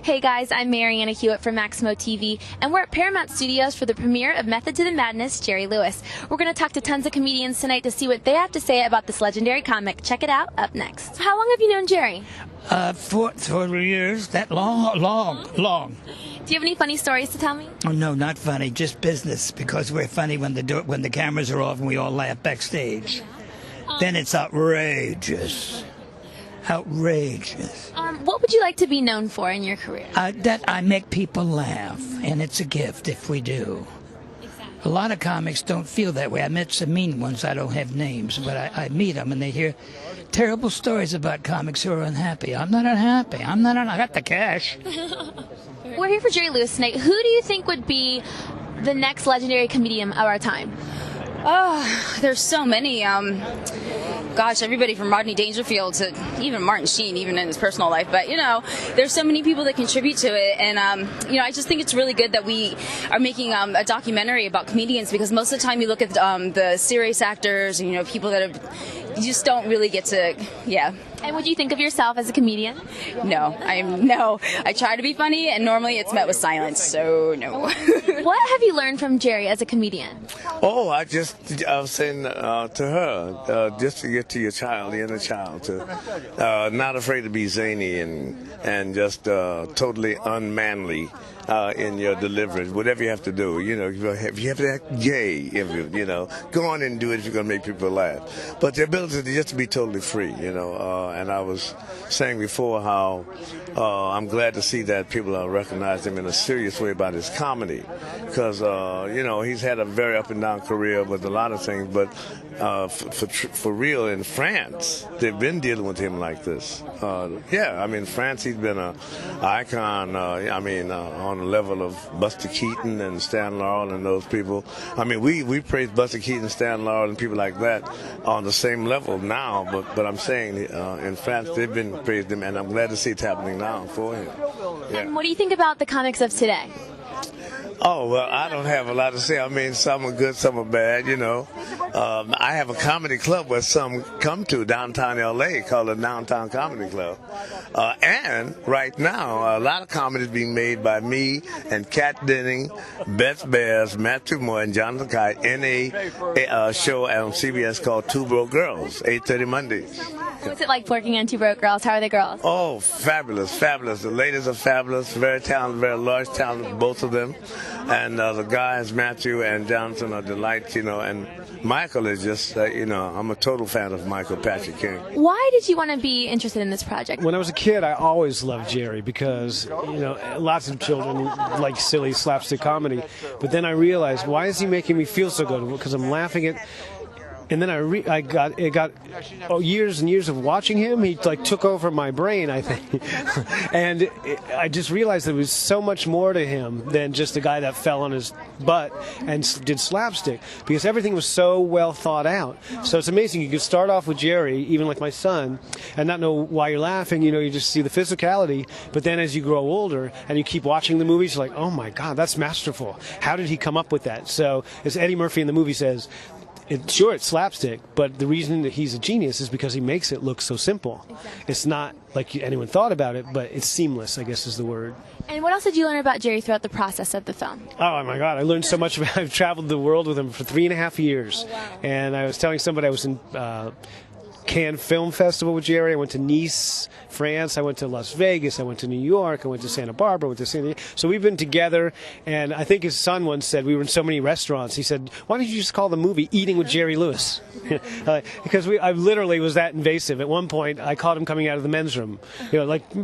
Hey guys, I'm Marianna Hewitt from Maximo TV, and we're at Paramount Studios for the premiere of Method to the Madness, Jerry Lewis. We're going to talk to tons of comedians tonight to see what they have to say about this legendary comic. Check it out up next. How long have you known Jerry? 4 years. That long. Do you have any funny stories to tell me? Oh, no, not funny, just business, because we're funny when the cameras are off and we all laugh backstage. Then it's outrageous. Outrageous. What would you like to be known for in your career? That I make people laugh, and it's a gift if we do. Exactly. A lot of comics don't feel that way. I met some mean ones. I don't have names, but I meet them, and they hear terrible stories about comics who are unhappy. I'm not unhappy. I got the cash. We're here for Jerry Lewis tonight. Who do you think would be the next legendary comedian of our time? Oh, there's so many. Gosh, everybody from Rodney Dangerfield to even Martin Sheen, even in his personal life. But, there's so many people that contribute to it. And, I just think it's really good that we are making a documentary about comedians, because most of the time you look at the serious actors and, people that you just don't really get to, And would you think of yourself as a comedian? No. I try to be funny, and normally it's met with silence, so no. What have you learned from Jerry as a comedian? Oh, I was saying to her, just to get to your child, the inner child, to not afraid to be zany and just totally unmanly in your delivery. Whatever you have to do, if you have to act gay, go on and do it if you're going to make people laugh. But the ability to just to be totally free, and I was saying before how I'm glad to see that people recognize him in a serious way about his comedy, because he's had a very up and down career with a lot of things, but for real in France they've been dealing with him like this. France, he's been an icon. On the level of Buster Keaton and Stan Laurel and those people. We praise Buster Keaton, Stan Laurel, and people like that on the same level now. But I'm saying in France they've been praised him, and I'm glad to see it's happening now for him. Yeah. And what do you think about the comics of today? Oh, well, I don't have a lot to say. Some are good, some are bad, I have a comedy club where some come to downtown L.A. called the Downtown Comedy Club. And right now, a lot of comedy is being made by me and Kat Denning, Beth Bears, Matthew Moore, and Jonathan Kite in a show on CBS called Two Broke Girls, 8:30 Mondays. What's it like working on Two Broke Girls? How are the girls? Oh, fabulous. The ladies are fabulous, very talented, very large talent, both of them. And the guys, Matthew and Jonathan, are delights, and Michael is just, I'm a total fan of Michael Patrick King. Why did you want to be interested in this project? When I was a kid, I always loved Jerry because, lots of children like silly slapstick comedy. But then I realized, why is he making me feel so good? Because I'm laughing at... And then I got years and years of watching him. He took over my brain, I think, and I just realized there was so much more to him than just a guy that fell on his butt and did slapstick, because everything was so well thought out. So it's amazing. You could start off with Jerry, even like my son, and not know why you're laughing. You just see the physicality. But then as you grow older and you keep watching the movies, you're like, oh my God, that's masterful. How did he come up with that? So as Eddie Murphy in the movie says, it's slapstick, but the reason that he's a genius is because he makes it look so simple. Exactly. It's not like anyone thought about it, but it's seamless, I guess is the word. And what else did you learn about Jerry throughout the process of the film? Oh my God, I learned so much. I've traveled the world with him for 3.5 years. Oh, wow. And I was telling somebody I was in Cannes Film Festival with Jerry. I went to Nice, France. I went to Las Vegas. I went to New York. I went to Santa Barbara. I went to San Diego. So we've been together. And I think his son once said, we were in so many restaurants, he said, why don't you just call the movie Eating with Jerry Lewis? Because I literally was that invasive. At one point, I caught him coming out of the men's room,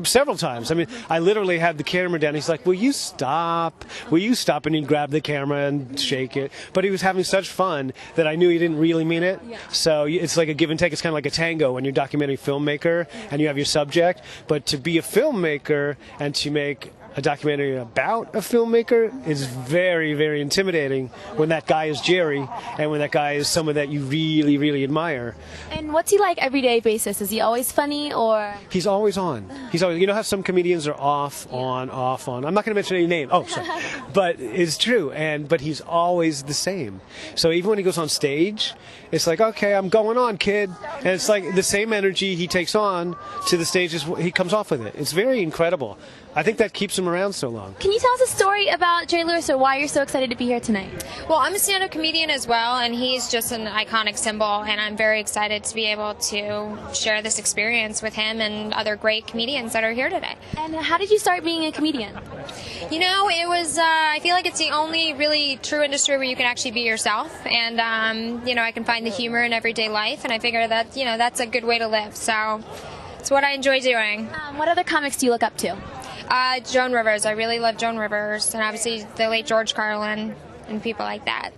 several times. I literally had the camera down. He's like, will you stop? Will you stop? And he'd grab the camera and shake it. But he was having such fun that I knew he didn't really mean it. Yeah. So it's like a give and take. It's kind of like a tango when you're a documentary filmmaker and you have your subject. But to be a filmmaker and to make a documentary about a filmmaker is very, very intimidating when that guy is Jerry and when that guy is someone that you really, really admire. And what's he like everyday basis? Is he always funny or? He's always on. He's always, how some comedians are off, on, off, on. I'm not going to mention any name. Oh, sorry. But it's true. But he's always the same. So even when he goes on stage, it's like, okay, I'm going on, kid. And it's like the same energy he takes on to the stage as he comes off with it. It's very incredible. I think that keeps him around so long. Can you tell us a story about Jerry Lewis or why you're so excited to be here tonight? Well, I'm a stand-up comedian as well, and he's just an iconic symbol, and I'm very excited to be able to share this experience with him and other great comedians that are here today. And how did you start being a comedian? You know, it was, I feel like it's the only really true industry where you can actually be yourself, and, you know, I can find the humor in everyday life, and I figure that, you know, that's a good way to live, so it's what I enjoy doing. What other comics do you look up to? Joan Rivers. I really love Joan Rivers, and obviously the late George Carlin and people like that.